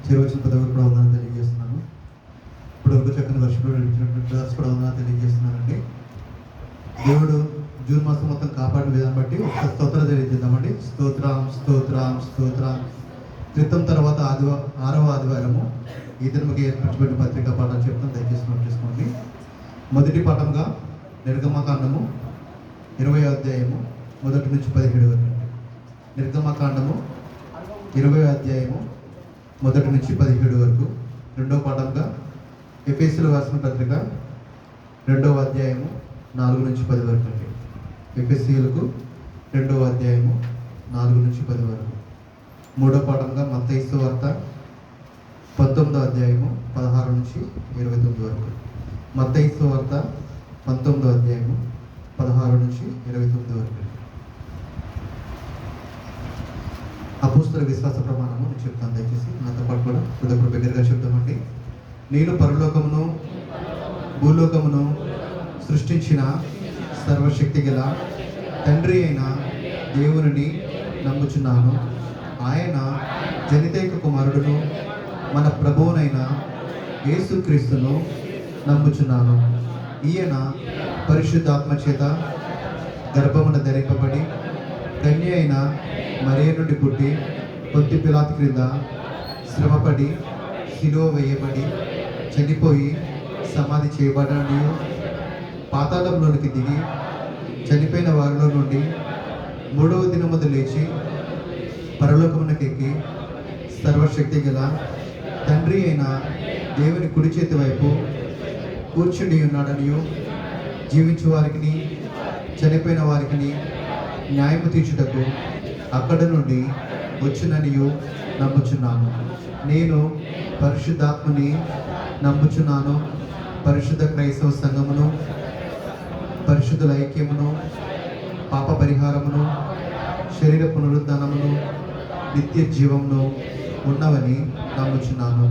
చేరవచ్చిన పదవి కూడా ఉందని తెలియజేస్తున్నాను. ఇప్పుడు వరకు చక్కని వర్షంలో నడిపినటువంటి బ్రదర్స్ కూడా ఉందని తెలియజేస్తున్నానండి. దేవుడు జూన్ మాసం మొత్తం కాపాడిన విధానం బట్టి ఒక స్తోత్రం తెలియజేద్దామండి. స్తోత్రం స్తోత్రం స్తోత్రం. క్రితం తర్వాత 6వ ఆదివారము ఈ దినముకి ఏర్పరచబడిన పత్రికా పాఠాలు చెప్తాను, దయచేసి నోట్ చేసుకోండి. మొదటి పాఠంగా నిర్గమకాండము 20వ అధ్యాయము 1 నుంచి 17 వరకు. నిర్గమకాండము 20వ అధ్యాయము 1 నుంచి 17 వరకు. రెండవ పాఠంగా ఎఫెసీయులకు రాసిన పత్రిక 2వ అధ్యాయము 4 నుంచి 10 వరకు అండి. ఎఫెసీయులకు 2వ అధ్యాయము 4 నుంచి 10 వరకు. మూడో పాఠంగా మత్తయి సువార్త 19వ అధ్యాయము 16 నుంచి 29 వరకు. మత్తయి సువార్త 19వ అధ్యాయము 16 నుంచి 29 వరకు. అపోస్తల విశ్వాస ప్రమాణము నేను చెప్తాను, దయచేసి నాతో పాటు కూడా హృదయపూర్వక బిగ్గరగా చెప్తామండి. నేను పరలోకమును భూలోకమును సృష్టించిన సర్వశక్తి గల తండ్రి అయిన దేవునిని నమ్ముచున్నాను. ఆయన జనితైక కుమారుడును మన ప్రభువునైన యేసుక్రీస్తును నమ్ముచున్నాను. ఈయన పరిశుద్ధాత్మ చేత గర్భమున ధరింపబడి కన్య అయిన మరియ నుండి పుట్టి పొంతి పిలాతు క్రింద శ్రమపడి శిలువ వేయబడి చనిపోయి సమాధి చేయబడని పాతాళంలోనికి దిగి చనిపోయిన వారిలో నుండి 3వ దినమున లేచి పరలోకమునకెక్కి సర్వశక్తి గల తండ్రి అయిన దేవుని కుడి చేతి వైపు కూర్చుని ఉన్నాడనియు జీవించు వారికి చనిపోయిన వారికి న్యాయము తీర్చుటకు అక్కడ నుండి వచ్చిననియు నమ్ముచున్నాను. నేను పరిశుద్ధాత్మని నమ్ముచున్నాను. పరిశుద్ధ క్రైస్తవ సంఘమును, పరిశుద్ధుల ఐక్యమును, పాప పరిహారమును, శరీర పునరుద్ధానమును, నిత్య జీవమును ఉన్నవని నమ్ముచున్నాను.